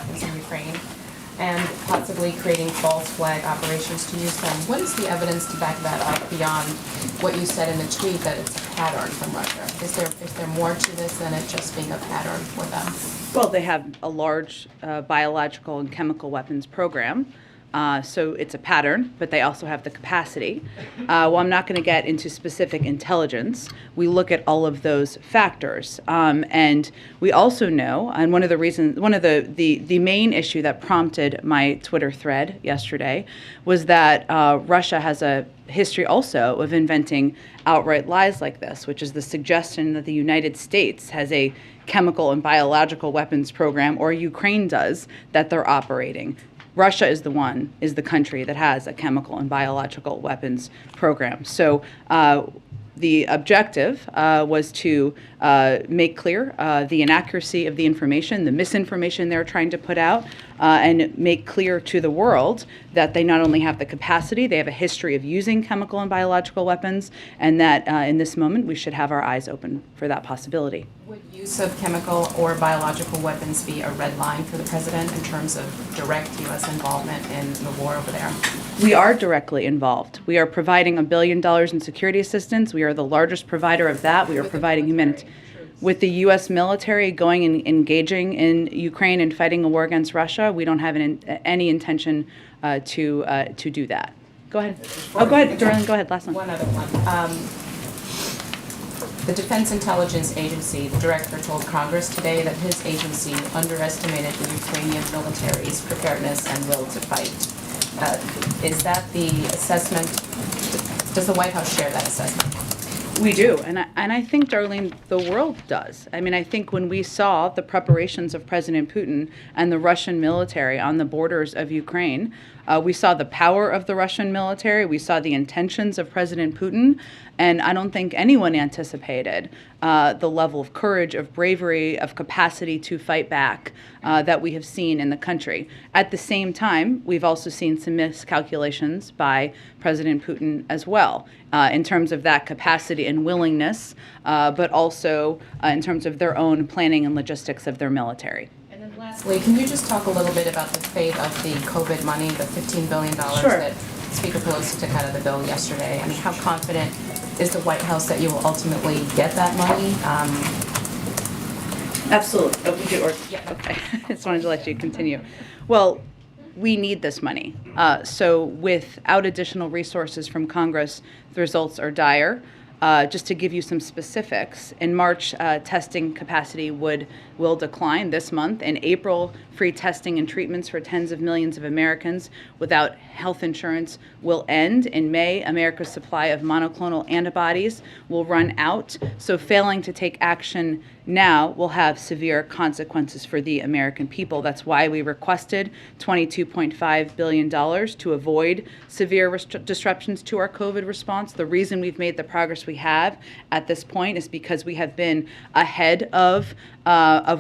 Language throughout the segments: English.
weapons in Ukraine and possibly creating false flag operations to use them. What is the evidence to back that up beyond what you said in the tweet that it's a pattern from Russia? Is there more to this than it just being a pattern for them? Well, they have a large biological and chemical weapons program. So it's a pattern, but they also have the capacity. Well, I'm not going to get into specific intelligence. We look at all of those factors. And we also know, and one of the main issue that prompted my Twitter thread yesterday was that Russia has a history also of inventing outright lies like this, which is the suggestion that the United States has a chemical and biological weapons program, or Ukraine does, that they're operating. Russia is the country that has a chemical and biological weapons program. So the objective was to make clear the inaccuracy of the information, the misinformation they're trying to put out, and make clear to the world that they not only have the capacity, they have a history of using chemical and biological weapons, and that in this moment we should have our eyes open for that possibility. Would use of chemical or biological weapons be a red line for the president in terms of direct U.S. involvement in the war over there? We are directly involved. We are providing $1 billion in security assistance. We are the largest provider of that. We are providing humanitarian. With the U.S. military going and engaging in Ukraine and fighting a war against Russia, we don't have any intention to do that. Go ahead. Oh, go ahead, Darlene. Go ahead. Last one. One other one. The Defense Intelligence Agency, the director told Congress today that his agency underestimated the Ukrainian military's preparedness and will to fight. Is that the assessment? Does the White House share that assessment? We do, and I think, Darlene, the world does. I mean, I think when we saw the preparations of President Putin and the Russian military on the borders of Ukraine, we saw the power of the Russian military, we saw the intentions of President Putin, and I don't think anyone anticipated the level of courage, of bravery, of capacity to fight back that we have seen in the country. At the same time, we've also seen some miscalculations by President Putin as well in terms of that capacity and willingness, but also in terms of their own planning and logistics of their military. And then lastly, can you just talk a little bit about the fate of the COVID money, the $15 billion that Speaker Pelosi took out of the bill yesterday? I mean, how confident is the White House that you will ultimately get that money? Absolutely. Okay. I just wanted to let you continue. Well, we need this money. So without additional resources from Congress, the results are dire. Just to give you some specifics, in March, testing capacity will decline this month. In April, free testing and treatments for tens of millions of Americans without health insurance will end. In May, America's supply of monoclonal antibodies will run out. So failing to take action now will have severe consequences for the American people. That's why we requested $22.5 billion to avoid severe disruptions to our COVID response. The reason we've made the progress we have at this point is because we have been ahead of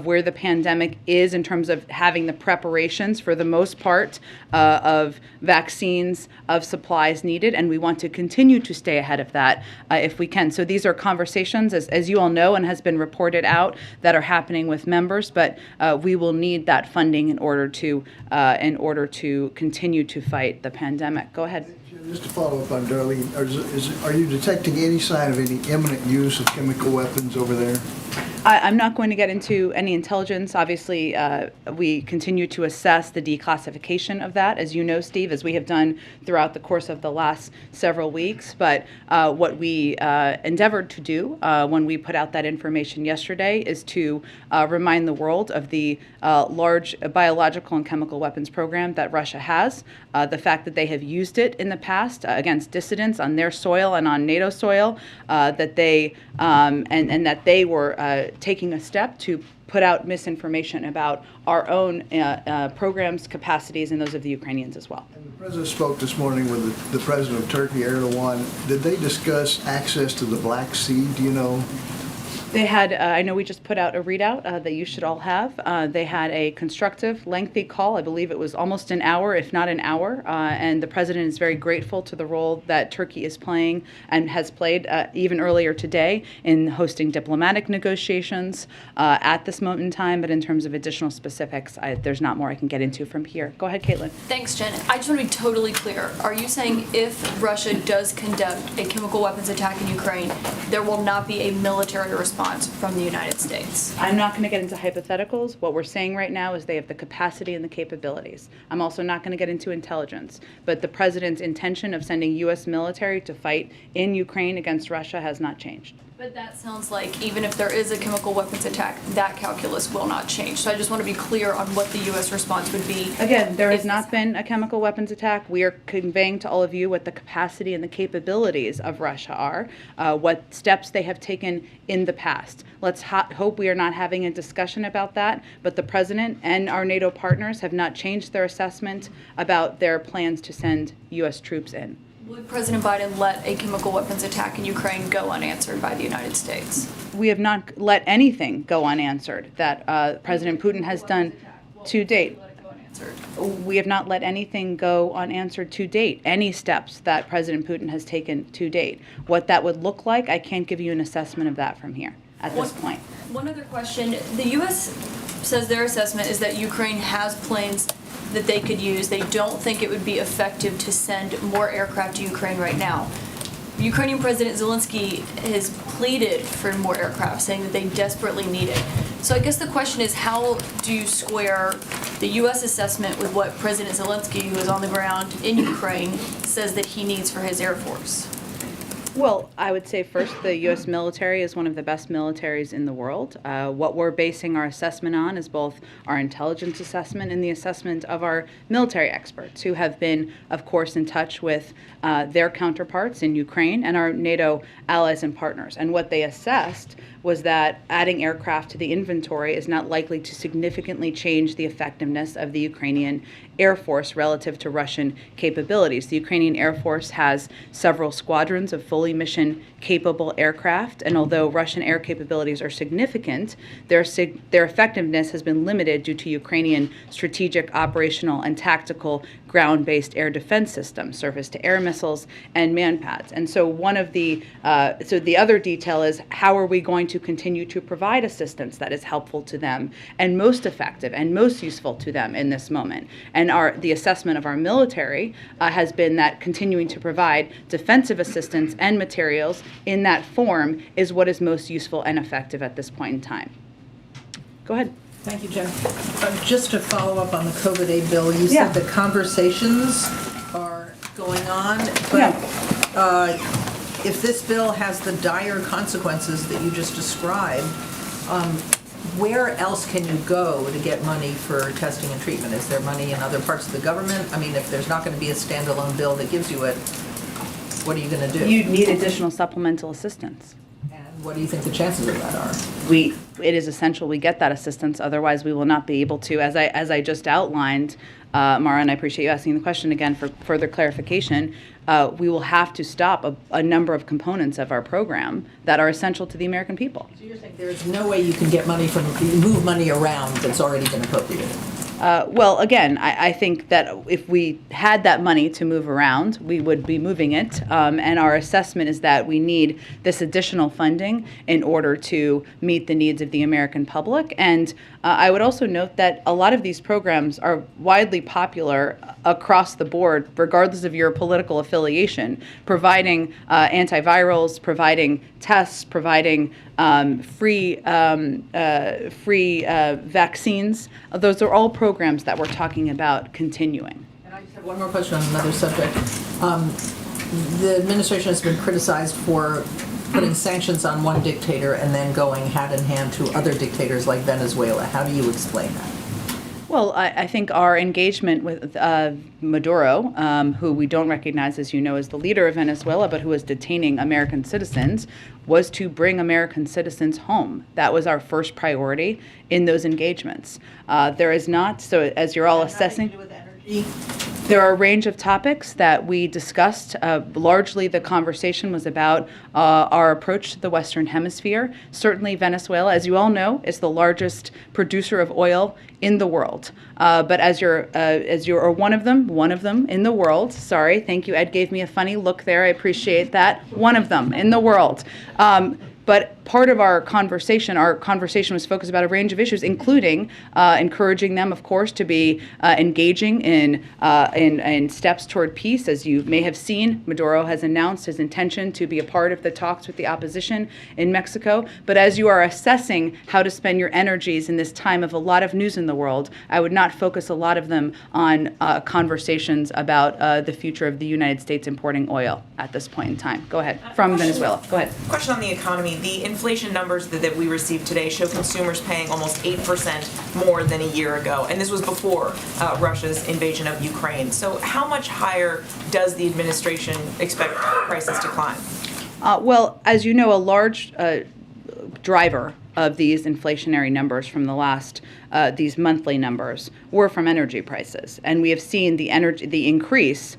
where the pandemic is in terms of having the preparations, for the most part, of vaccines, of supplies needed, and we want to continue to stay ahead of that if we can. So these are conversations, as you all know and has been reported out, that are happening with members, but we will need that funding in order to continue to fight the pandemic. Go ahead. Just to follow up on Darlene, are you detecting any sign of any imminent use of chemical weapons over there? I'm not going to get into any intelligence. Obviously, we continue to assess the declassification of that, as you know, Steve, as we have done throughout the course of the last several weeks. But what we endeavored to do when we put out that information yesterday is to remind the world of the large biological and chemical weapons program that Russia has, the fact that they have used it in the past against dissidents on their soil and on NATO soil, that they and that they were taking a step to put out misinformation about our own programs, capacities, and those of the Ukrainians as well. And the President spoke this morning with the President of Turkey, Erdogan. Did they discuss access to the Black Sea? Do you know? They had, I know we just put out a readout that you should all have. They had a constructive, lengthy call. I believe it was almost an hour, if not an hour. And the president is very grateful to the role that Turkey is playing and has played even earlier today in hosting diplomatic negotiations at this moment in time. But in terms of additional specifics, there's not more I can get into from here. Go ahead, Caitlin. Thanks, Jen. I just want to be totally clear. Are you saying if Russia does conduct a chemical weapons attack in Ukraine, there will not be a military response from the United States? I'm not going to get into hypotheticals. What we're saying right now is they have the capacity and the capabilities. I'm also not going to get into intelligence. But the president's intention of sending U.S. military to fight in Ukraine against Russia has not changed. But that sounds like even if there is a chemical weapons attack, that calculus will not change. So I just want to be clear on what the U.S. response would be. Again, there has not been a chemical weapons attack. We are conveying to all of you what the capacity and the capabilities of Russia are, what steps they have taken in the past. Let's hope we are not having a discussion about that, but the president and our NATO partners have not changed their assessment about their plans to send U.S. troops in. Would President Biden let a chemical weapons attack in Ukraine go unanswered by the United States? We have not let anything go unanswered that President Putin has done to date. We have not let anything go unanswered to date, any steps that President Putin has taken to date. What that would look like, I can't give you an assessment of that from here at this point. One other question. The U.S. says their assessment is that Ukraine has planes that they could use. They don't think it would be effective to send more aircraft to Ukraine right now. Ukrainian President Zelensky has pleaded for more aircraft, saying that they desperately need it. So I guess the question is, how do you square the U.S. assessment with what President Zelensky, who is on the ground in Ukraine, says that he needs for his Air Force? Well, I would say first, the U.S. military is one of the best militaries in the world. What we're basing our assessment on is both our intelligence assessment and the assessment of our military experts, who have been, of course, in touch with their counterparts in Ukraine and our NATO allies and partners. And what they assessed was that adding aircraft to the inventory is not likely to significantly change the effectiveness of the Ukrainian Air Force relative to Russian capabilities. The Ukrainian Air Force has several squadrons of fully mission-capable aircraft, and although Russian air capabilities are significant, their effectiveness has been limited due to Ukrainian strategic, operational, and tactical ground-based air defense systems, surface-to-air missiles, and manpads. And so the other detail is, how are we going to continue to provide assistance that is helpful to them and most effective and most useful to them in this moment? And the assessment of our military has been that continuing to provide defensive assistance and materials in that form is what is most useful and effective at this point in time. Go ahead. Thank you, Jen. Just to follow up on the COVID aid bill, you said the conversations are going on, but if this bill has the dire consequences that you just described, where else can you go to get money for testing and treatment? Is there money in other parts of the government? I mean, if there's not going to be a standalone bill that gives you it, what are you going to do? You'd need additional supplemental assistance. And what do you think the chances of that are? It is essential we get that assistance, otherwise we will not be able to, as I just outlined, Mara, and I appreciate you asking the question again for further clarification, we will have to stop a number of components of our program that are essential to the American people. So you're saying there's no way you can get money move money around that's already been appropriated? Well, again, I think that if we had that money to move around, we would be moving it. And our assessment is that we need this additional funding in order to meet the needs of the American public. And I would also note that a lot of these programs are widely popular across the board, regardless of your political affiliation, providing antivirals, providing tests, providing free vaccines. Those are all programs that we're talking about continuing. And I just have one more question on another subject. The administration has been criticized for putting sanctions on one dictator and then going hand in hand to other dictators like Venezuela. How do you explain that? Well, I think our engagement with Maduro, who we don't recognize, as you know, as the leader of Venezuela, but who is detaining American citizens, was to bring American citizens home. That was our first priority in those engagements. There is not, so as you're all assessing. Nothing to do with energy? There are a range of topics that we discussed. Largely, the conversation was about our approach to the Western Hemisphere. Certainly, Venezuela, as you all know, is the largest producer of oil in the world. But as you're one of them in the world. Sorry, thank you. Ed gave me a funny look there. I appreciate that. One of them in the world. But part of our conversation was focused about a range of issues, including encouraging them, of course, to be engaging in steps toward peace. As you may have seen, Maduro has announced his intention to be a part of the talks with the opposition in Mexico. But as you are assessing how to spend your energies in this time of a lot of news in the world, I would not focus a lot of them on conversations about the future of the United States importing oil at this point in time. Go ahead. From Venezuela. Go ahead. Question on the economy. The inflation numbers that we received today show consumers paying almost 8% more than a year ago, and this was before Russia's invasion of Ukraine. So how much higher does the administration expect prices to climb? Well, as you know, a large driver of these inflationary numbers from the last, these monthly numbers, were from energy prices, and we have seen the increase,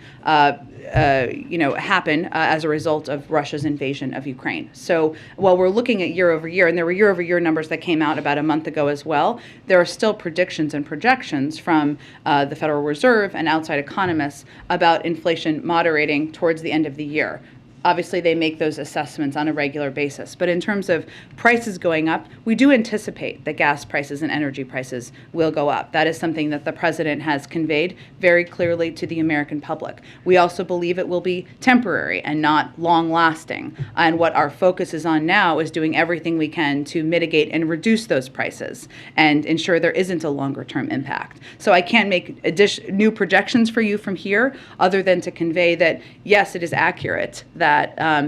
happen as a result of Russia's invasion of Ukraine. So while we're looking at year over year, and there were year over year numbers that came out about a month ago as well, there are still predictions and projections from the Federal Reserve and outside economists about inflation moderating towards the end of the year. Obviously, they make those assessments on a regular basis. But in terms of prices going up, we do anticipate that gas prices and energy prices will go up. That is something that the president has conveyed very clearly to the American public. We also believe it will be temporary and not long-lasting. And what our focus is on now is doing everything we can to mitigate and reduce those prices and ensure there isn't a longer-term impact. So I can't make new projections for you from here other than to convey that, yes, it is accurate that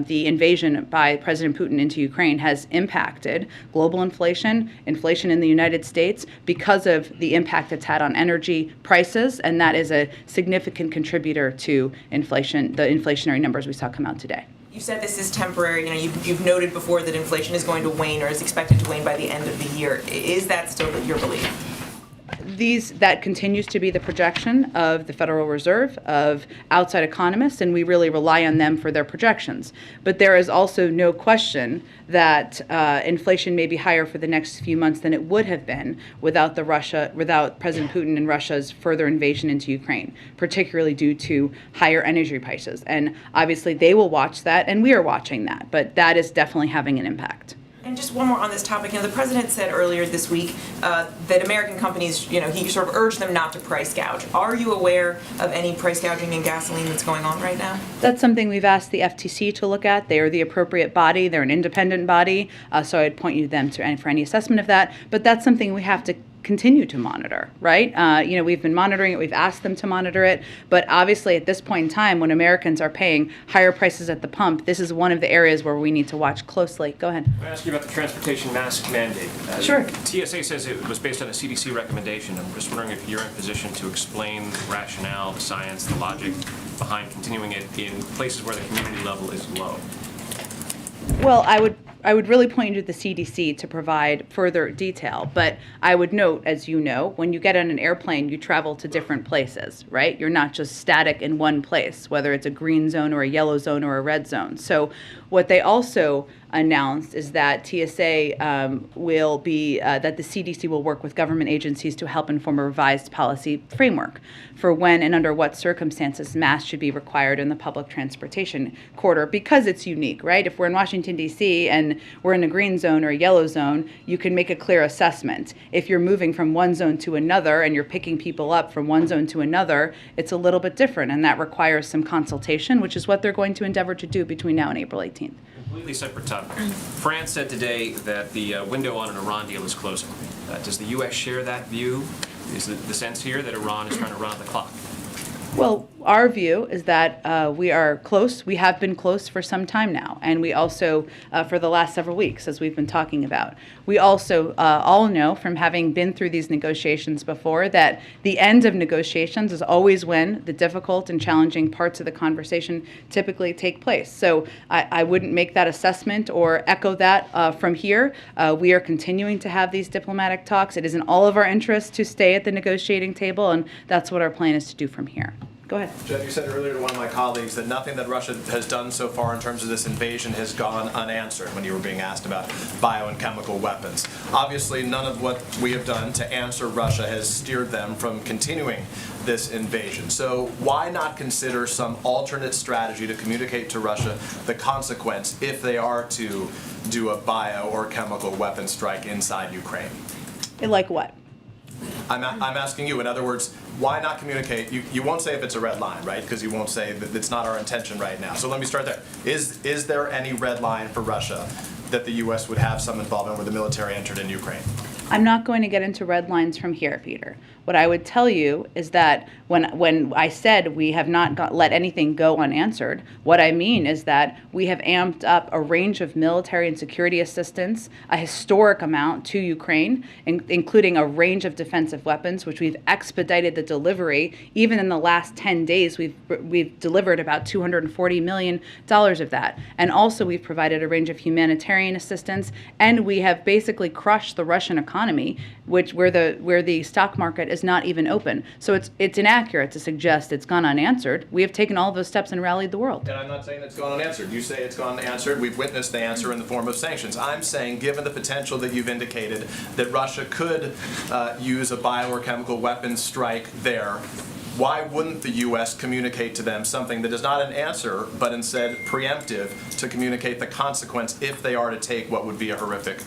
the invasion by President Putin into Ukraine has impacted global inflation in the United States because of the impact it's had on energy prices, and that is a significant contributor to inflation, the inflationary numbers we saw come out today. You said this is temporary. You've noted before that inflation is going to wane or is expected to wane by the end of the year. Is that still your belief? That continues to be the projection of the Federal Reserve, of outside economists, and we really rely on them for their projections. But there is also no question that inflation may be higher for the next few months than it would have been without President Putin and Russia's further invasion into Ukraine, particularly due to higher energy prices. And obviously they will watch that, and we are watching that, but that is definitely having an impact. And just one more on this topic. The president said earlier this week that American companies, he sort of urged them not to price gouge. Are you aware of any price gouging in gasoline that's going on right now? That's something we've asked the FTC to look at. They are the appropriate body. They're an independent body. So I'd point you to them for any assessment of that. But that's something we have to continue to monitor, right? We've been monitoring it. We've asked them to monitor it. But obviously, at this point in time, when Americans are paying higher prices at the pump, this is one of the areas where we need to watch closely. Go ahead. I want to ask you about the transportation mask mandate. Sure. TSA says it was based on a CDC recommendation. I'm just wondering if you're in position to explain the rationale, the science, the logic behind continuing it in places where the community level is low. Well, I would really point you to the CDC to provide further detail. But I would note, as you know, when you get on an airplane, you travel to different places, right? You're not just static in one place, whether it's a green zone or a yellow zone or a red zone. So what they also announced is that TSA that the CDC will work with government agencies to help inform a revised policy framework for when and under what circumstances masks should be required in the public transportation corridor, because it's unique, right? If we're in Washington, D.C. and we're in a green zone or a yellow zone, you can make a clear assessment. If you're moving from one zone to another and you're picking people up from one zone to another, it's a little bit different, and that requires some consultation, which is what they're going to endeavor to do between now and April 18th. Completely separate topic. France said today that the window on an Iran deal is closing. Does the U.S. share that view? Is the sense here that Iran is trying to run out the clock? Well, our view is that we are close. We have been close for some time now, and we also, for the last several weeks, as we've been talking about. We also all know from having been through these negotiations before that the end of negotiations is always when the difficult and challenging parts of the conversation typically take place. So I wouldn't make that assessment or echo that from here. We are continuing to have these diplomatic talks. It is in all of our interests to stay at the negotiating table, and that's what our plan is to do from here. Go ahead. Jen, you said earlier to one of my colleagues that nothing that Russia has done so far in terms of this invasion has gone unanswered when you were being asked about bio and chemical weapons. Obviously, none of what we have done to answer Russia has steered them from continuing this invasion. So why not consider some alternate strategy to communicate to Russia the consequence if they are to do a bio or chemical weapon strike inside Ukraine? Like what? I'm asking you, in other words, why not communicate? You won't say if it's a red line, right? Because you won't say that it's not our intention right now. So let me start there. Is there any red line for Russia that the U.S. would have some involvement where the military entered in Ukraine? I'm not going to get into red lines from here, Peter. What I would tell you is that when I said we have not let anything go unanswered, what I mean is that we have amped up a range of military and security assistance, a historic amount to Ukraine, including a range of defensive weapons, which we've expedited the delivery. Even in the last 10 days, we've delivered about $240 million of that. And also we've provided a range of humanitarian assistance, and we have basically crushed the Russian economy, where the stock market is not even open. So it's inaccurate to suggest it's gone unanswered. We have taken all of those steps and rallied the world. And I'm not saying it's gone unanswered. You say it's gone unanswered. We've witnessed the answer in the form of sanctions. I'm saying, given the potential that you've indicated that Russia could use a bio or chemical weapons strike there, why wouldn't the U.S. communicate to them something that is not an answer, but instead preemptive to communicate the consequence if they are to take what would be a horrific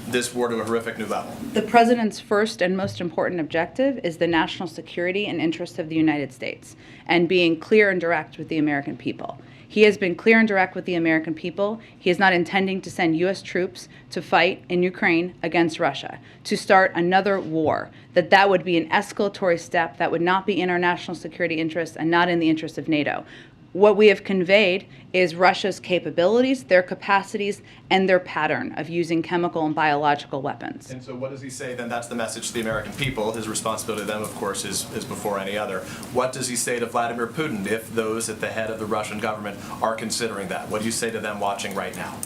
this war to a horrific new level? The president's first and most important objective is the national security and interests of the United States and being clear and direct with the American people. He has been clear and direct with the American people. He is not intending to send U.S. troops to fight in Ukraine against Russia, to start another war, that would be an escalatory step that would not be in our national security interests and not in the interests of NATO. What we have conveyed is Russia's capabilities, their capacities, and their pattern of using chemical and biological weapons. And so what does he say then? That's the message to the American people. His responsibility to them, of course, is before any other. What does he say to Vladimir Putin if those at the head of the Russian government are considering that? What do you say to them watching right now?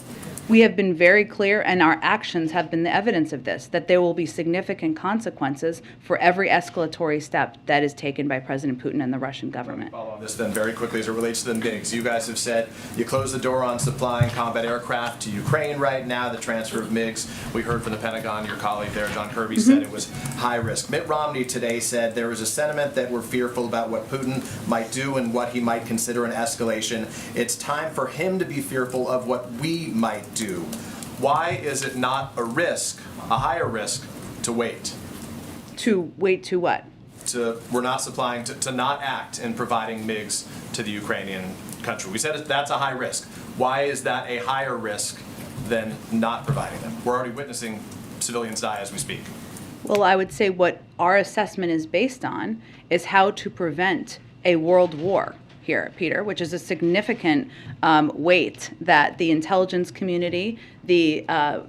We have been very clear, and our actions have been the evidence of this, that there will be significant consequences for every escalatory step that is taken by President Putin and the Russian government. Follow on this then very quickly as it relates to the MiGs. You guys have said you closed the door on supplying combat aircraft to Ukraine right now, the transfer of MiGs. We heard from the Pentagon, your colleague there, John Kirby, said it was high risk. Mitt Romney today said there was a sentiment that we're fearful about what Putin might do and what he might consider an escalation. It's time for him to be fearful of what we might do. Why is it not a risk, a higher risk, to wait? To wait to what? We're not supplying, to not act in providing MiGs to the Ukrainian country. We said that's a high risk. Why is that a higher risk than not providing them? We're already witnessing civilians die as we speak. Well, I would say what our assessment is based on is how to prevent a world war here, Peter, which is a significant weight that the intelligence community, the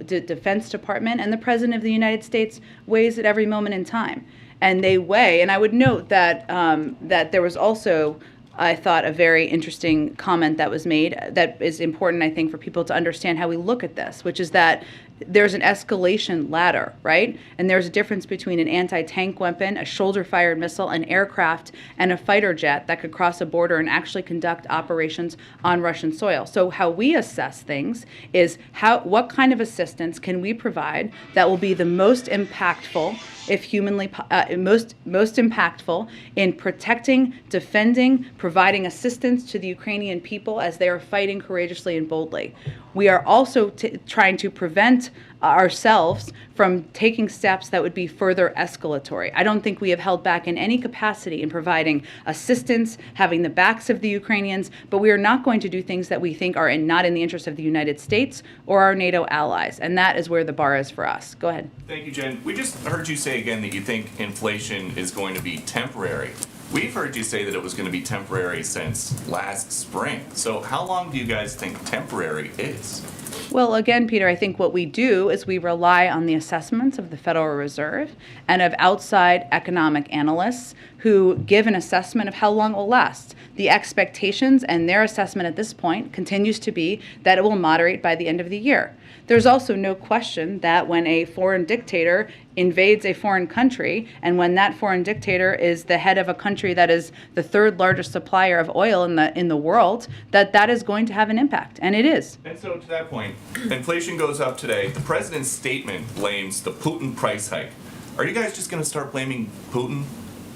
Defense Department, and the President of the United States weighs at every moment in time. And they weigh, and I would note that that there was also, I thought, a very interesting comment that was made that is important, I think, for people to understand how we look at this, which is that there's an escalation ladder, right? And there's a difference between an anti-tank weapon, a shoulder-fired missile, an aircraft, and a fighter jet that could cross a border and actually conduct operations on Russian soil. So how we assess things is what kind of assistance can we provide that will be the most impactful, if humanly most impactful in protecting, defending, providing assistance to the Ukrainian people as they are fighting courageously and boldly. We are also trying to prevent ourselves from taking steps that would be further escalatory. I don't think we have held back in any capacity in providing assistance, having the backs of the Ukrainians, but we are not going to do things that we think are not in the interest of the United States or our NATO allies, and that is where the bar is for us. Go ahead. Thank you, Jen. We just heard you say again that you think inflation is going to be temporary. We've heard you say that it was going to be temporary since last spring. So how long do you guys think temporary is? Well, again, Peter, I think what we do is we rely on the assessments of the Federal Reserve and of outside economic analysts who give an assessment of how long it will last. The expectations and their assessment at this point continues to be that it will moderate by the end of the year. There's also no question that when a foreign dictator invades a foreign country, and when that foreign dictator is the head of a country that is the third largest supplier of oil in the world, that is going to have an impact, and it is. And so to that point, inflation goes up today. The president's statement blames the Putin price hike. Are you guys just going to start blaming Putin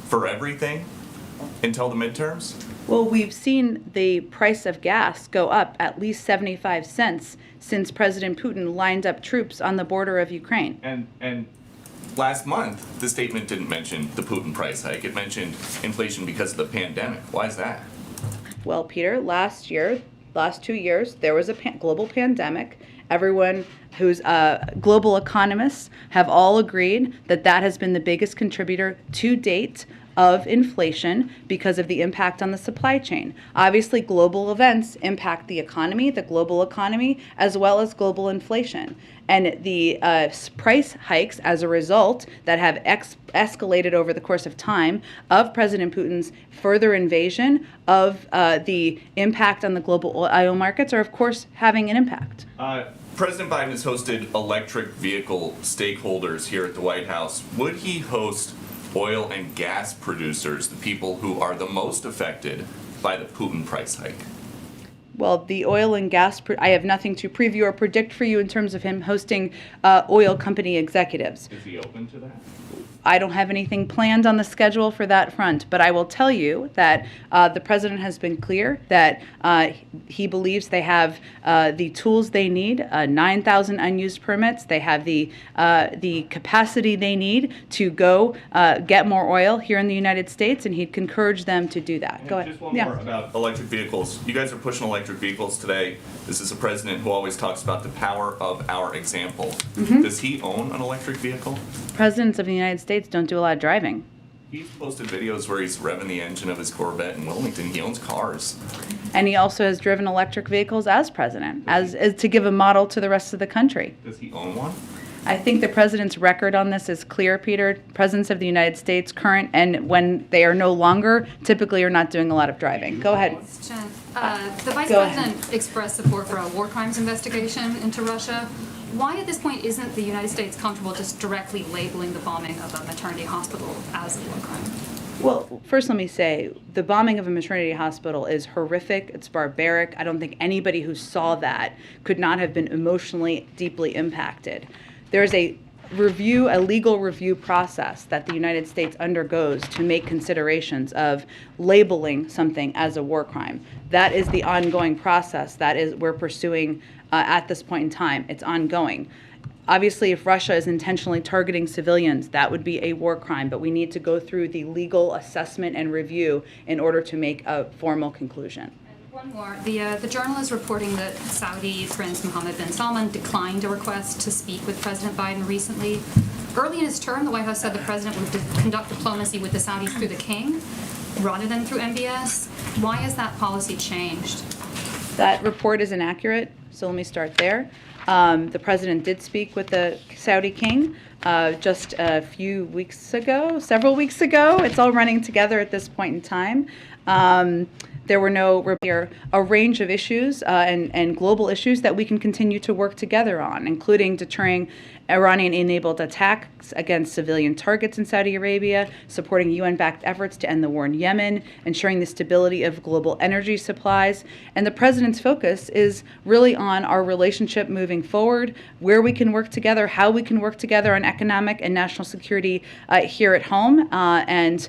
for everything until the midterms? Well, we've seen the price of gas go up at least 75 cents since President Putin lined up troops on the border of Ukraine. And last month, the statement didn't mention the Putin price hike. It mentioned inflation because of the pandemic. Why is that? Well, Peter, last 2 years, there was a global pandemic. Everyone who's global economists have all agreed that that has been the biggest contributor to date of inflation because of the impact on the supply chain. Obviously, global events impact the global economy, as well as global inflation. And the price hikes as a result that have escalated over the course of time of President Putin's further invasion of the impact on the global oil markets are, of course, having an impact. President Biden has hosted electric vehicle stakeholders here at the White House. Would he host oil and gas producers, the people who are the most affected by the Putin price hike? Well, the oil and gas, I have nothing to preview or predict for you in terms of him hosting oil company executives. Is he open to that? I don't have anything planned on the schedule for that front, but I will tell you that the president has been clear that he believes they have the tools they need, 9,000 unused permits. They have the capacity they need to go get more oil here in the United States, and he'd encourage them to do that. Go ahead. Just one more about electric vehicles. You guys are pushing electric vehicles today. This is a president who always talks about the power of our example. Mm-hmm. Does he own an electric vehicle? Presidents of the United States don't do a lot of driving. He's posted videos where he's revving the engine of his Corvette in Wilmington. He owns cars. And he also has driven electric vehicles as president, as to give a model to the rest of the country. Does he own one? I think the president's record on this is clear, Peter. Presidents of the United States, current and when they are no longer, typically are not doing a lot of driving. Go ahead. Jen, the vice Go president ahead. expressed support for a war crimes investigation into Russia. Why at this point isn't the United States comfortable just directly labeling the bombing of a maternity hospital as a war crime? Well, first let me say, the bombing of a maternity hospital is horrific, it's barbaric. I don't think anybody who saw that could not have been emotionally deeply impacted. There's a legal review process that the United States undergoes to make considerations of labeling something as a war crime. That is the ongoing process that we're pursuing at this point in time. It's ongoing. Obviously, if Russia is intentionally targeting civilians, that would be a war crime, but we need to go through the legal assessment and review in order to make a formal conclusion. One more. The journal is reporting that Saudi Prince Mohammed bin Salman declined a request to speak with President Biden recently. Early in his term, the White House said the president would conduct diplomacy with the Saudis through the king rather than through MBS. Why has that policy changed? That report is inaccurate, so let me start there. The president did speak with the Saudi king just several weeks ago. It's all running together at this point in time. There were a range of issues and global issues that we can continue to work together on, including deterring Iranian-enabled attacks against civilian targets in Saudi Arabia, supporting UN-backed efforts to end the war in Yemen, ensuring the stability of global energy supplies. And the president's focus is really on our relationship moving forward, where we can work together, how we can work together on economic and national security here at home, and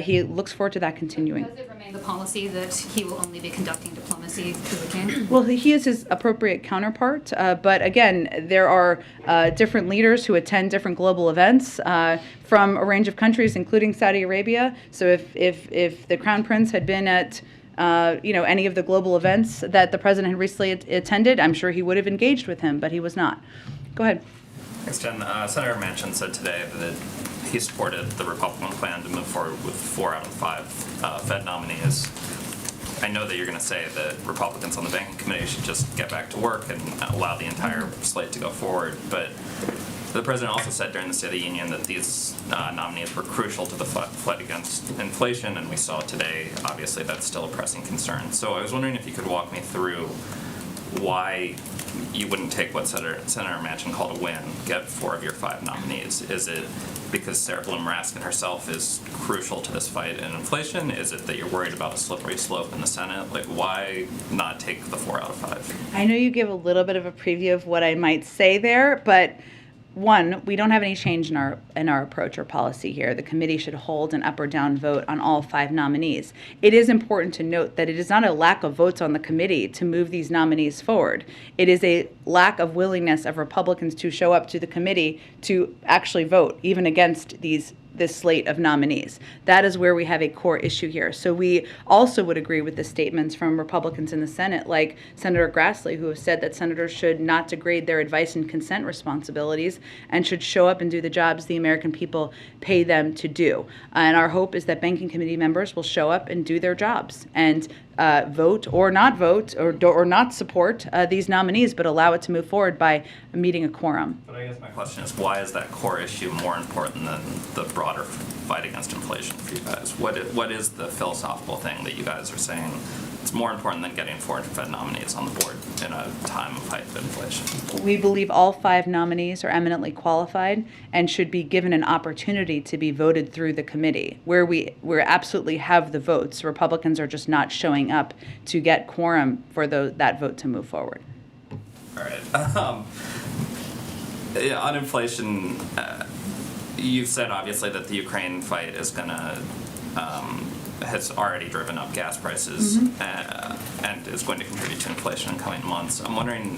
he looks forward to that continuing. Does it remain the policy that he will only be conducting diplomacy through the king? Well, he is his appropriate counterpart, but again, there are different leaders who attend different global events from a range of countries, including Saudi Arabia. So if the Crown Prince had been at any of the global events that the president had recently attended, I'm sure he would have engaged with him, but he was not. Go ahead. Thanks, Jen. Senator Manchin said today that he supported the Republican plan to move forward with 4 out of 5 Fed nominees. I know that you're going to say that Republicans on the Banking Committee should just get back to work and allow the entire slate to go forward, but the president also said during the State of the Union that these nominees were crucial to the fight against inflation, and we saw today, obviously, that's still a pressing concern. So I was wondering if you could walk me through why you wouldn't take what Senator Manchin called a win, get 4 of your 5 nominees. Is it because Sarah Bloom Raskin herself is crucial to this fight in inflation? Is it that you're worried about a slippery slope in the Senate? Like, why not take the 4 out of 5? I know you give a little bit of a preview of what I might say there, but one, we don't have any change in our approach or policy here. The committee should hold an up or down vote on all 5 nominees. It is important to note that it is not a lack of votes on the committee to move these nominees forward. It is a lack of willingness of Republicans to show up to the committee to actually vote, even against this slate of nominees. That is where we have a core issue here. So we also would agree with the statements from Republicans in the Senate, like Senator Grassley, who have said that senators should not degrade their advice and consent responsibilities and should show up and do the jobs the American people pay them to do. And our hope is that Banking Committee members will show up and do their jobs and vote or not support these nominees, but allow it to move forward by meeting a quorum. But I guess my question is, why is that core issue more important than the broader fight against inflation for you guys? What is the philosophical thing that you guys are saying it's more important than getting 4 Fed nominees on the board in a time of heightened inflation? We believe all 5 nominees are eminently qualified and should be given an opportunity to be voted through the committee, where we absolutely have the votes. Republicans are just not showing up to get quorum for that vote to move forward. All right. On inflation, you've said obviously that the Ukraine fight is going to has already driven up gas prices and is going to contribute to inflation in coming months. I'm wondering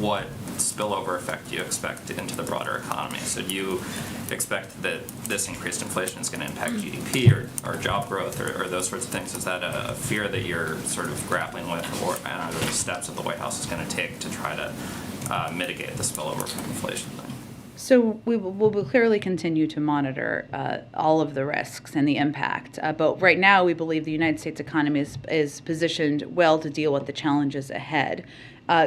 what spillover effect you expect into the broader economy. So do you expect that this increased inflation is going to impact GDP or job growth or those sorts of things? Is that a fear that you're sort of grappling with, and are there steps that the White House is going to take to try to mitigate the spillover from inflation thing? So we will clearly continue to monitor all of the risks and the impact. But right now, we believe the United States economy is positioned well to deal with the challenges ahead.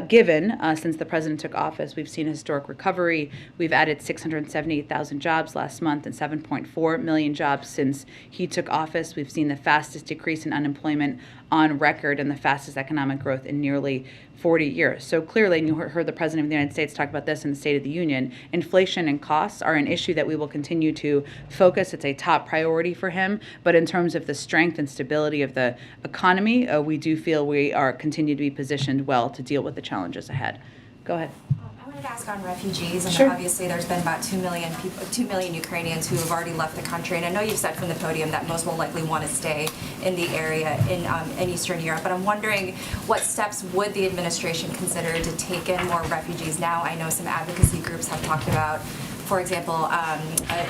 Given, since the president took office, we've seen a historic recovery. We've added 678,000 jobs last month and 7.4 million jobs since he took office. We've seen the fastest decrease in unemployment on record and the fastest economic growth in nearly 40 years. So clearly, and you heard the President of the United States talk about this in the State of the Union, inflation and costs are an issue that we will continue to focus. It's a top priority for him. But in terms of the strength and stability of the economy, we do feel we are continue to be positioned well to deal with the challenges ahead. Go ahead. I wanted to ask on refugees, and Sure. obviously there's been about 2 million people, 2 million Ukrainians who have already left the country, and I know you've said from the podium that most will likely want to stay in the area in Eastern Europe, but I'm wondering what steps would the administration consider to take in more refugees now? I know some advocacy groups have talked about, for example,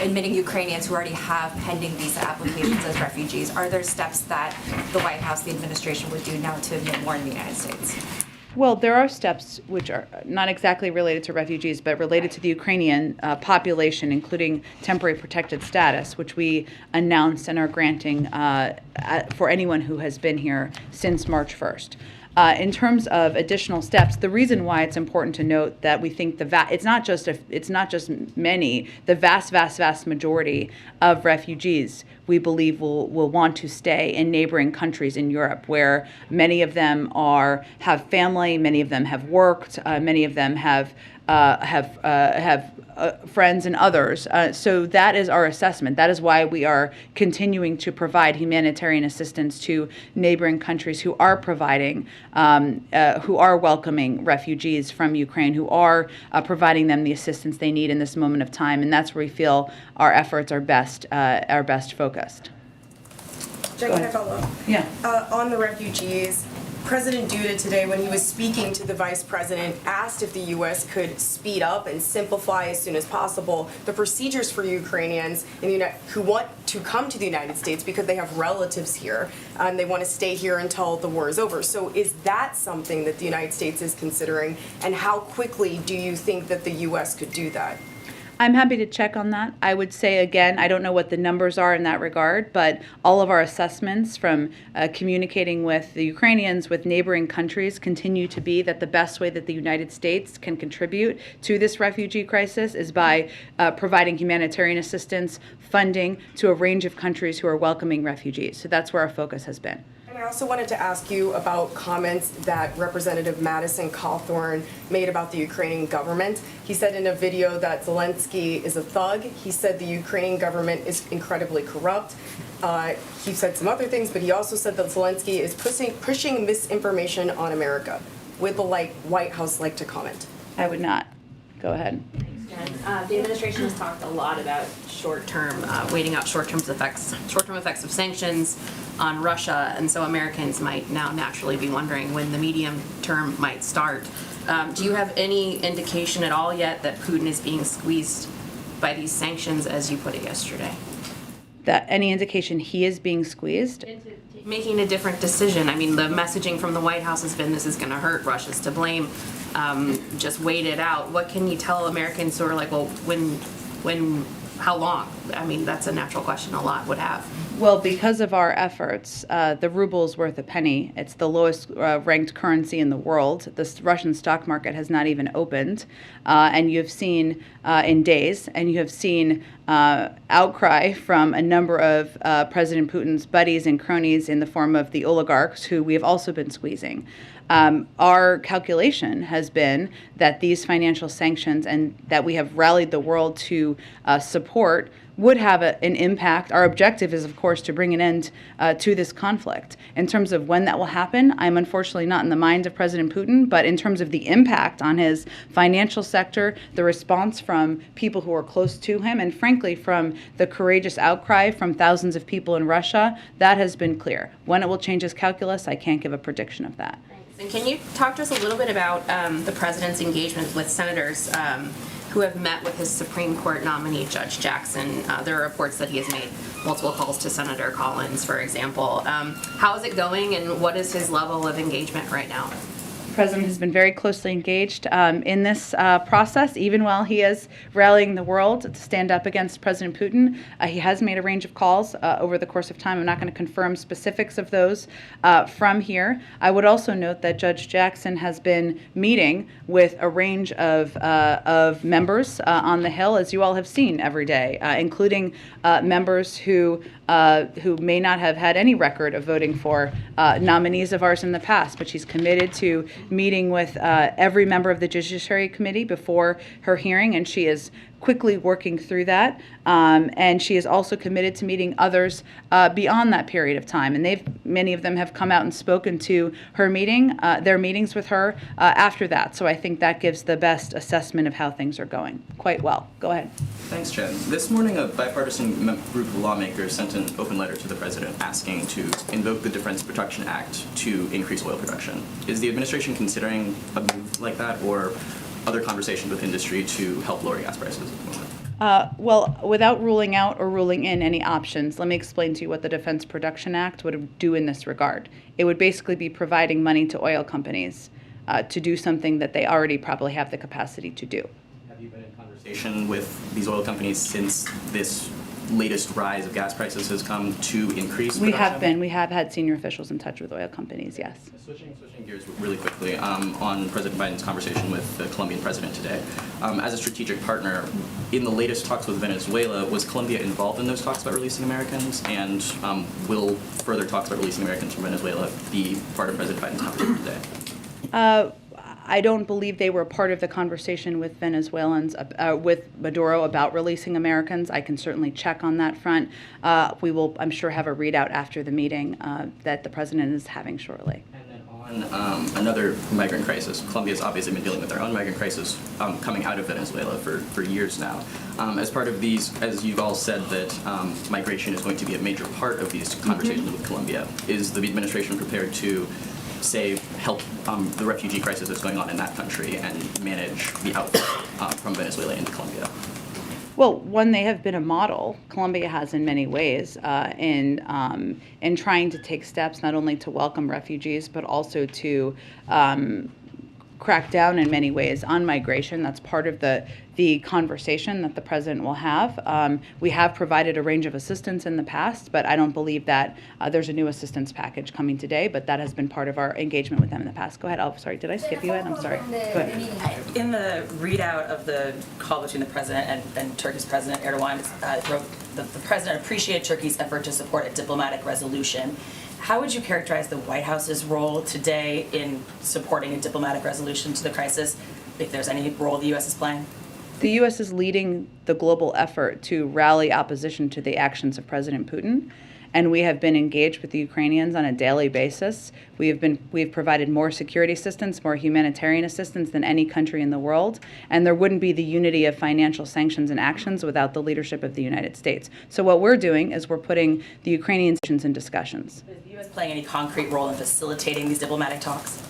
admitting Ukrainians who already have pending visa applications as refugees. Are there steps that the White House, the administration would do now to admit more in the United States? Well, there are steps which are not exactly related to refugees, but related to the Ukrainian population, including temporary protected status, which we announced and are granting for anyone who has been here since March 1st. In terms of additional steps, the reason why it's important to note that we think it's not just many, the vast majority of refugees we believe will want to stay in neighboring countries in Europe, where many of them have family, many of them have worked, many of them have friends and others. So that is our assessment. That is why we are continuing to provide humanitarian assistance to neighboring countries who are providing, who are welcoming refugees from Ukraine, who are providing them the assistance they need in this moment of time. And that's where we feel our efforts are best focused. Jen, can I follow up? Yeah. On the refugees, President Duda today, when he was speaking to the Vice President, asked if the U.S. could speed up and simplify as soon as possible the procedures for Ukrainians who want to come to the United States because they have relatives here and they want to stay here until the war is over. So is that something that the United States is considering, and how quickly do you think that the U.S. could do that? I'm happy to check on that. I would say, again, I don't know what the numbers are in that regard, but all of our assessments from communicating with the Ukrainians, with neighboring countries, continue to be that the best way that the United States can contribute to this refugee crisis is by providing humanitarian assistance, funding to a range of countries who are welcoming refugees. So that's where our focus has been. And I also wanted to ask you about comments that Representative Madison Cawthorn made about the Ukrainian government. He said in a video that Zelensky is a thug. He said the Ukrainian government is incredibly corrupt. He said some other things, but he also said that Zelensky is pushing misinformation on America. Would the White House like to comment? I would not. Go ahead. The administration has talked a lot about short-term, waiting out short-term effects of sanctions on Russia, and so Americans might now naturally be wondering when the medium term might start. Do you have any indication at all yet that Putin is being squeezed by these sanctions, as you put it yesterday? That any indication he is being squeezed? Making a different decision. I mean, the messaging from the White House has been this is going to hurt, Russia's to blame, just wait it out. What can you tell Americans who are like, well, when, how long? I mean, that's a natural question a lot would have. Well, because of our efforts, the ruble is worth a penny. It's the lowest ranked currency in the world. The Russian stock market has not even opened. And you have seen in days, and you have seen outcry from a number of President Putin's buddies and cronies in the form of the oligarchs who we have also been squeezing. Our calculation has been that these financial sanctions and that we have rallied the world to support would have an impact. Our objective is, of course, to bring an end to this conflict. In terms of when that will happen, I'm unfortunately not in the mind of President Putin, but in terms of the impact on his financial sector, the response from people who are close to him, and frankly from the courageous outcry from thousands of people in Russia, that has been clear. When it will change his calculus, I can't give a prediction of that. And can you talk to us a little bit about the president's engagement with senators who have met with his Supreme Court nominee, Judge Jackson? There are reports that he has made multiple calls to Senator Collins, for example. How is it going, and what is his level of engagement right now? The president has been very closely engaged in this process, even while he is rallying the world to stand up against President Putin. He has made a range of calls over the course of time. I'm not going to confirm specifics of those from here. I would also note that Judge Jackson has been meeting with a range of members on the Hill, as you all have seen every day, including members who may not have had any record of voting for nominees of ours in the past, but she's committed to meeting with every member of the Judiciary Committee before her hearing, and she is quickly working through that. And she is also committed to meeting others beyond that period of time. And many of them have come out and spoken to her their meetings with her after that. So I think that gives the best assessment of how things are going quite well. Go ahead. Thanks, Jen. This morning, a bipartisan group of lawmakers sent an open letter to the president asking to invoke the Defense Production Act to increase oil production. Is the administration considering a move like that, or other conversations with industry to help lower gas prices at the moment? Well, without ruling out or ruling in any options, let me explain to you what the Defense Production Act would do in this regard. It would basically be providing money to oil companies to do something that they already probably have the capacity to do. Have you been in conversation with these oil companies since this latest rise of gas prices has come to increase production? We have had senior officials in touch with oil companies, yes. Switching gears really quickly on President Biden's conversation with the Colombian president today. As a strategic partner, in the latest talks with Venezuela, was Colombia involved in those talks about releasing Americans? And will further talks about releasing Americans from Venezuela be part of President Biden's conversation today? I don't believe they were part of the conversation with Venezuelans, with Maduro about releasing Americans. I can certainly check on that front. We will, I'm sure, have a readout after the meeting that the president is having shortly. And then on another migrant crisis, Colombia's obviously been dealing with their own migrant crisis coming out of Venezuela for years now. As part of these, as you've all said, that migration is going to be a major part of these conversations with Colombia. Is the administration prepared to help the refugee crisis that's going on in that country and manage the outflow from Venezuela into Colombia? Well, one, they have been a model. Colombia has in many ways in trying to take steps not only to welcome refugees but also to crack down in many ways on migration. That's part of the conversation that the president will have. We have provided a range of assistance in the past, but I don't believe that there's a new assistance package coming today, but that has been part of our engagement with them in the past. Go ahead. Oh, sorry, did I skip you, Ed? I'm sorry. Go ahead. In the readout of the call between the president and Turkey's President Erdogan, wrote that the president appreciated Turkey's effort to support a diplomatic resolution. How would you characterize the White House's role today in supporting a diplomatic resolution to the crisis, if there's any role the U.S. is playing? The U.S. is leading the global effort to rally opposition to the actions of President Putin, and we have been engaged with the Ukrainians on a daily basis. We've provided more security assistance, more humanitarian assistance than any country in the world, and there wouldn't be the unity of financial sanctions and actions without the leadership of the United States. So what we're doing is we're putting the Ukrainians in discussions. Is the U.S. playing any concrete role in facilitating these diplomatic talks?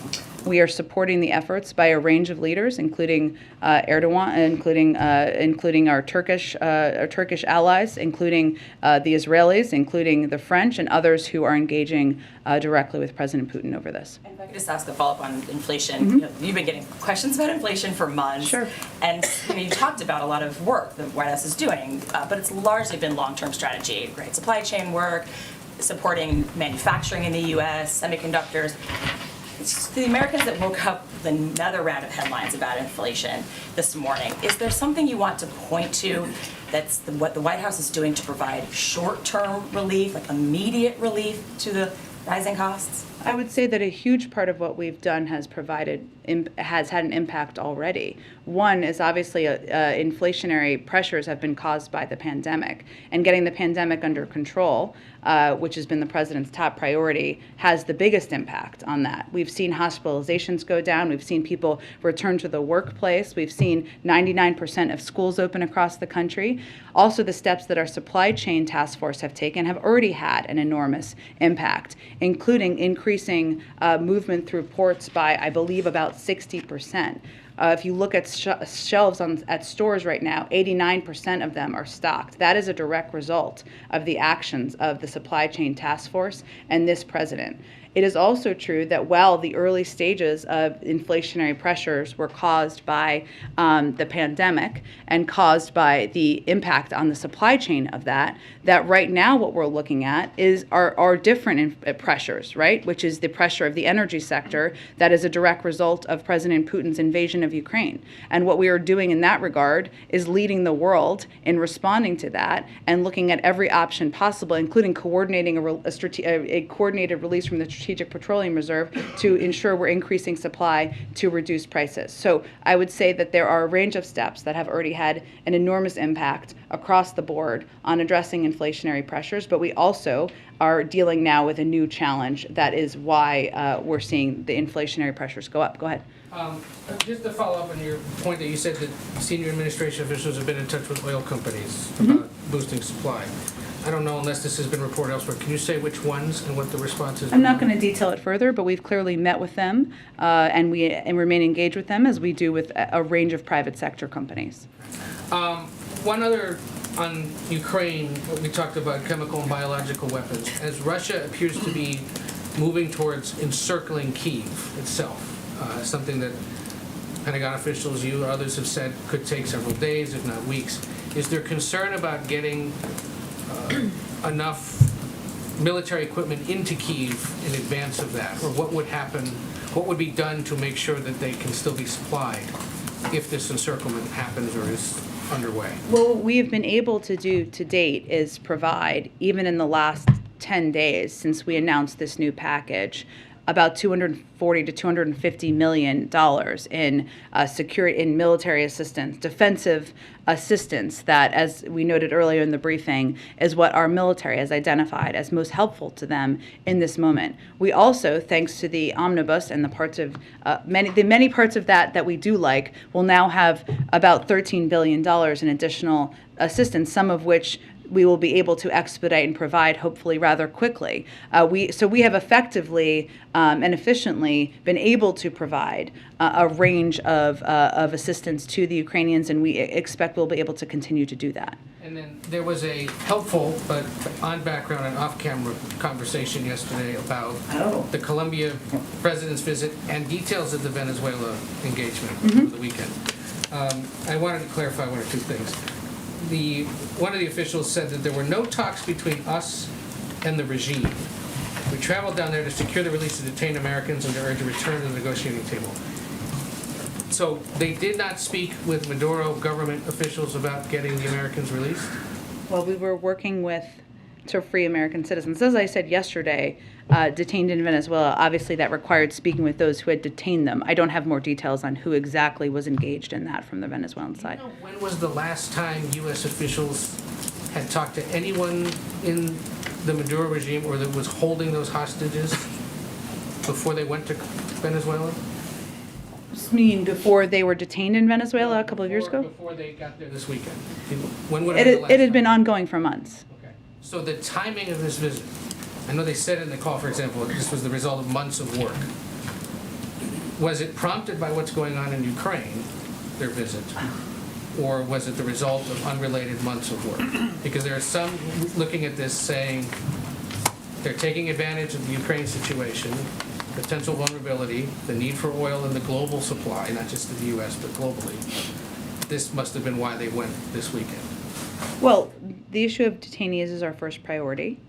We are supporting the efforts by a range of leaders, including Erdogan, including our Turkish allies, including the Israelis, including the French, and others who are engaging directly with President Putin over this. And if I could just ask a follow-up on inflation. You've been getting questions about inflation for months. Sure. And you talked about a lot of work the White House is doing, but it's largely been long-term strategy, right? Supply chain work, supporting manufacturing in the U.S., semiconductors. It's the Americans that woke up with another round of headlines about inflation this morning. Is there something you want to point to that's what the White House is doing to provide short-term relief, like immediate relief to the rising costs? I would say that a huge part of what we've done has had an impact already. One is obviously inflationary pressures have been caused by the pandemic, and getting the pandemic under control, which has been the president's top priority, has the biggest impact on that. We've seen hospitalizations go down. We've seen people return to the workplace. We've seen 99% of schools open across the country. Also, the steps that our supply chain task force have taken have already had an enormous impact, including increasing movement through ports by, I believe, about 60%. If you look at shelves at stores right now, 89% of them are stocked. That is a direct result of the actions of the supply chain task force and this president. It is also true that while the early stages of inflationary pressures were caused by the pandemic and caused by the impact on the supply chain of that right now what we're looking at are different pressures, right? Which is the pressure of the energy sector that is a direct result of President Putin's invasion of Ukraine. And what we are doing in that regard is leading the world in responding to that and looking at every option possible, including coordinating a coordinated release from the Strategic Petroleum Reserve to ensure we're increasing supply to reduce prices. So I would say that there are a range of steps that have already had an enormous impact across the board on addressing inflationary pressures, but we also are dealing now with a new challenge that is why we're seeing the inflationary pressures go up. Go ahead. Just to follow up on your point that you said that senior administration officials have been in touch with oil companies about boosting supply. I don't know unless this has been reported elsewhere. Can you say which ones and what the response is? I'm not going to detail it further, but we've clearly met with them and we remain engaged with them as we do with a range of private sector companies. One other on Ukraine, we talked about chemical and biological weapons. As Russia appears to be moving towards encircling Kyiv itself, something that Pentagon officials, you or others have said could take several days, if not weeks. Is there concern about getting enough military equipment into Kyiv in advance of that? Or what would happen, what would be done to make sure that they can still be supplied if this encirclement happens or is underway? Well, what we have been able to do to date is provide, even in the last 10 days since we announced this new package, about $240 to $250 million in military assistance, defensive assistance that, as we noted earlier in the briefing, is what our military has identified as most helpful to them in this moment. We also, thanks to the omnibus and the parts of many parts of that we do like, will now have about $13 billion in additional assistance, some of which we will be able to expedite and provide hopefully rather quickly. We have effectively and efficiently been able to provide a range of assistance to the Ukrainians, and we expect we'll be able to continue to do that. And then there was a helpful but on background and off-camera conversation yesterday about the Colombia president's visit and details of the Venezuela engagement over the weekend. I wanted to clarify one or two things. One of the officials said that there were no talks between us and the regime. We traveled down there to secure the release of detained Americans and to urge a return to the negotiating table. So they did not speak with Maduro government officials about getting the Americans released? Well, we were working to free American citizens. As I said yesterday, detained in Venezuela, obviously that required speaking with those who had detained them. I don't have more details on who exactly was engaged in that from the Venezuelan side. When was the last time U.S. officials had talked to anyone in the Maduro regime or that was holding those hostages before they went to Venezuela? You mean before they were detained in Venezuela a couple of years ago? Before they got there this weekend. When would have been the last It had time? been ongoing for months. Okay. So the timing of this visit, I know they said in the call, for example, this was the result of months of work. Was it prompted by what's going on in Ukraine, their visit? Or was it the result of unrelated months of work? Because there are some looking at this saying they're taking advantage of the Ukraine situation, potential vulnerability, the need for oil in the global supply, not just in the U.S., but globally. This must have been why they went this weekend. Well, the issue of detainees is our first priority.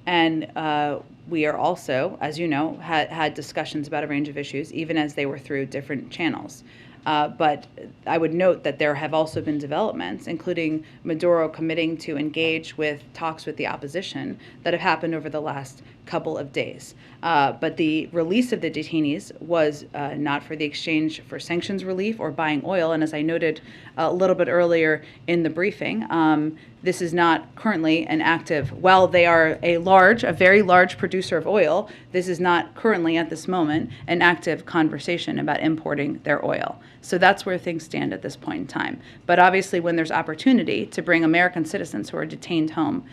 And we are also, as you know, had discussions about a range of issues, even as they were through different channels. But I would note that there have also been developments, including Maduro committing to engage with talks with the opposition that have happened over the last couple of days. But the release of the detainees was not for the exchange for sanctions relief or buying oil. And as I noted a little bit earlier in the briefing, this is not currently an active, while they are a very large producer of oil, this is not currently at this moment an active conversation about importing their oil. So that's where things stand at this point in time. But obviously when there's opportunity to bring American citizens who are detained home,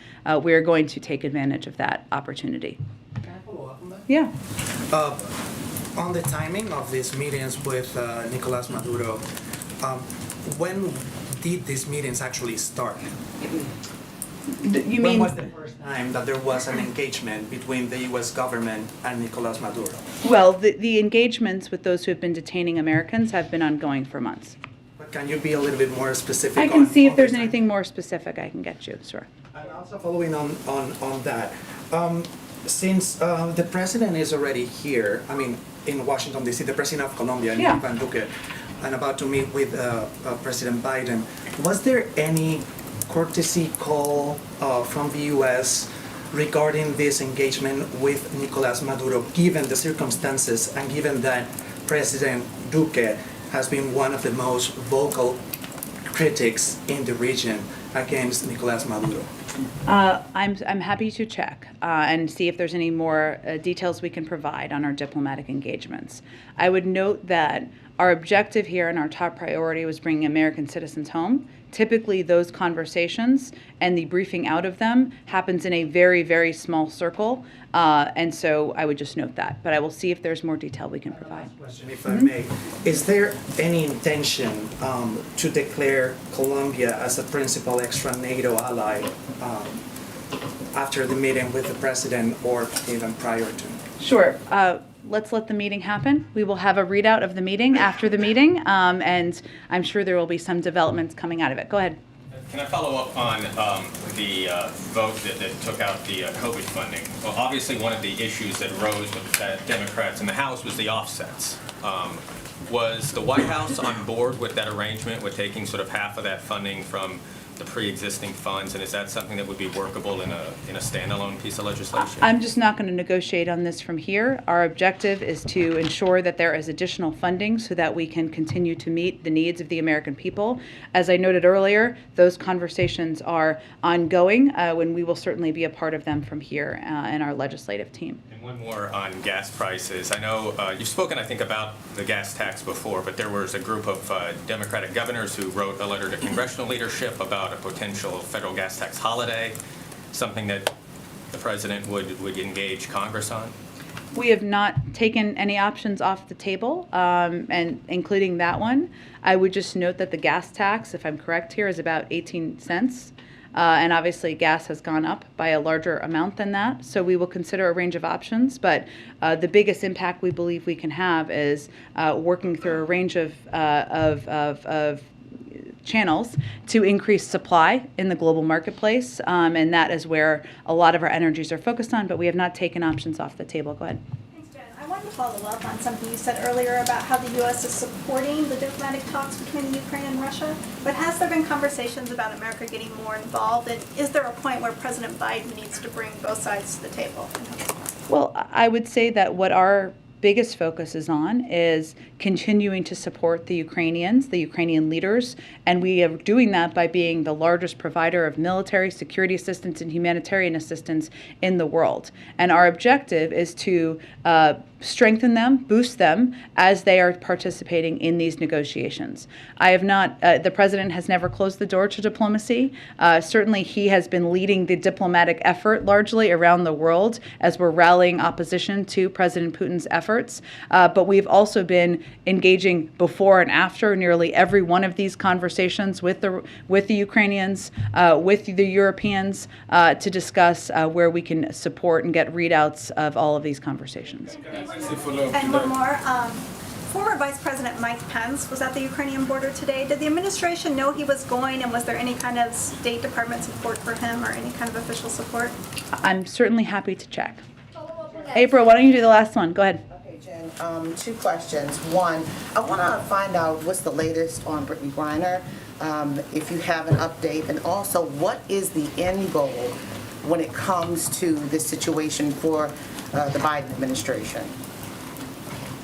we are going to take advantage of that opportunity. Can I follow up on that? Yeah. On the timing of these meetings with Nicolas Maduro, when did these meetings actually start? When was the first time that there was an engagement between the U.S. government and Nicolas Maduro? Well, the engagements with those who have been detaining Americans have been ongoing for months. But can you be a little bit more specific? I can see if there's anything more specific I can get you, sure. And also following on that, since the president is already here, I mean, in Washington, D.C., the president of Colombia, Yeah. Van Duque, and about to meet with President Biden, was there any courtesy call from the U.S. regarding this engagement with Nicolas Maduro, given the circumstances and given that President Duque has been one of the most vocal critics in the region against Nicolas Maduro? I'm happy to check and see if there's any more details we can provide on our diplomatic engagements. I would note that our objective here and our top priority was bringing American citizens home. Typically, those conversations and the briefing out of them happens in a very, very small circle, and so I would just note that. But I will see if there's more detail we can provide. Question, if I may. Is there any intention to declare Colombia as a principal extra NATO ally after the meeting with the president or even prior to? Sure. Let's let the meeting happen. We will have a readout of the meeting after the meeting, and I'm sure there will be some developments coming out of it. Go ahead. Can I follow up on the vote that took out the COVID funding? Well, obviously one of the issues that rose with Democrats in the House was the offsets. Was the White House on board with that arrangement, with taking sort of half of that funding from the pre-existing funds, and is that something that would be workable in a standalone piece of legislation? I'm just not going to negotiate on this from here. Our objective is to ensure that there is additional funding so that we can continue to meet the needs of the American people. As I noted earlier, those conversations are ongoing, when we will certainly be a part of them from here in our legislative team. And one more on gas prices. I know you've spoken, I think, about the gas tax before, but there was a group of Democratic governors who wrote a letter to congressional leadership about a potential federal gas tax holiday, something that the president would engage Congress on? We have not taken any options off the table, and including that one. I would just note that the gas tax, if I'm correct here, is about 18 cents. and obviously gas has gone up by a larger amount than that. So we will consider a range of options, but the biggest impact we believe we can have is working through a range of channels to increase supply in the global marketplace, and that is where a lot of our energies are focused on, but we have not taken options off the table. Go ahead. Thanks, Jen. I wanted to follow up on something you said earlier about how the U.S. is supporting the diplomatic talks between the Ukraine and Russia, but has there been conversations about America getting more involved, and is there a point where President Biden needs to bring both sides to the table? Well, I would say that what our biggest focus is on is continuing to support the Ukrainians, the Ukrainian leaders, and we are doing that by being the largest provider of military, security assistance, and humanitarian assistance in the world. And our objective is to strengthen them, boost them as they are participating in these negotiations. I have not, the president has never closed the door to diplomacy. Certainly he has been leading the diplomatic effort largely around the world as we're rallying opposition to President Putin's efforts. But we've also been engaging before and after nearly every one of these conversations with the Ukrainians, with the Europeans, to discuss where we can support and get readouts of all of these conversations. And one more. Former Vice President Mike Pence was at the Ukrainian border today. Did the administration know he was going, and was there any kind of State Department support for him or any kind of official support? I'm certainly happy to check. April, why don't you do the last one? Go ahead. Okay, Jen, two questions. One, I want to find out what's the latest on Brittany Griner, if you have an update, and also what is the end goal when it comes to this situation for the Biden administration?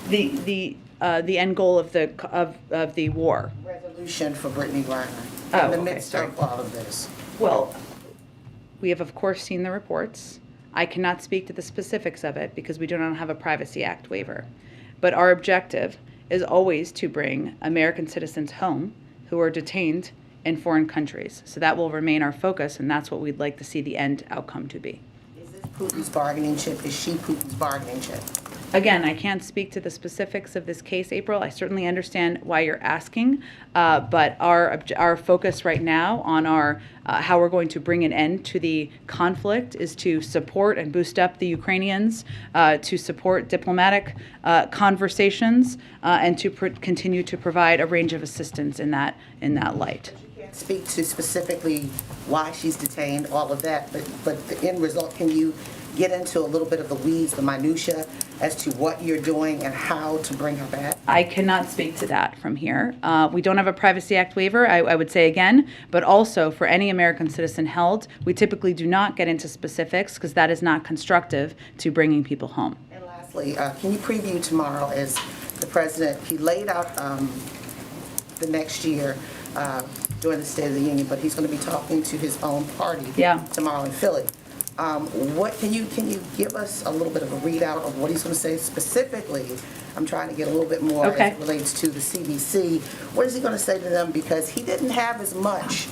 The end goal of the war. Resolution for Brittany Griner in the midst of all of this. Well, we have of course seen the reports. I cannot speak to the specifics of it because we do not have a Privacy Act waiver. But our objective is always to bring American citizens home who are detained in foreign countries. So that will remain our focus, and that's what we'd like to see the end outcome to be. Is this Putin's bargaining chip? Is she Putin's bargaining chip? Again, I can't speak to the specifics of this case, April. I certainly understand why you're asking, but our focus right now on our how we're going to bring an end to the conflict is to support and boost up the Ukrainians, to support diplomatic conversations, and to continue to provide a range of assistance in that light. Speak to specifically why she's detained, all of that, but the end result, can you get into a little bit of the weeds, the minutia, as to what you're doing and how to bring her back? I cannot speak to that from here. We don't have a Privacy Act waiver, I would say again, but also for any American citizen held, we typically do not get into specifics because that is not constructive to bringing people home. And lastly, can you preview tomorrow as the president, he laid out the next year during the State of the Union, but he's going to be talking to his own party tomorrow in Philly. What can you give us a little bit of a readout of what he's going to say specifically? I'm trying to get a little bit more as it relates to the CBC. What is he going to say to them? Because he didn't have as much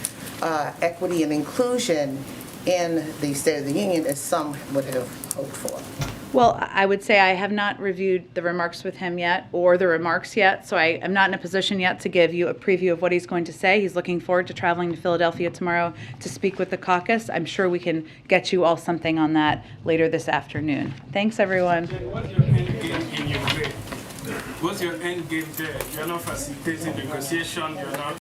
equity and inclusion in the State of the Union as some would have hoped for. Well, I would say I have not reviewed the remarks with him yet, or the remarks yet, so I am not in a position yet to give you a preview of what he's going to say. He's looking forward to traveling to Philadelphia tomorrow to speak with the caucus. I'm sure we can get you all something on that later this afternoon. Thanks, everyone. What's your end game in Ukraine? What's your end game there? You're not facilitating negotiation, you're not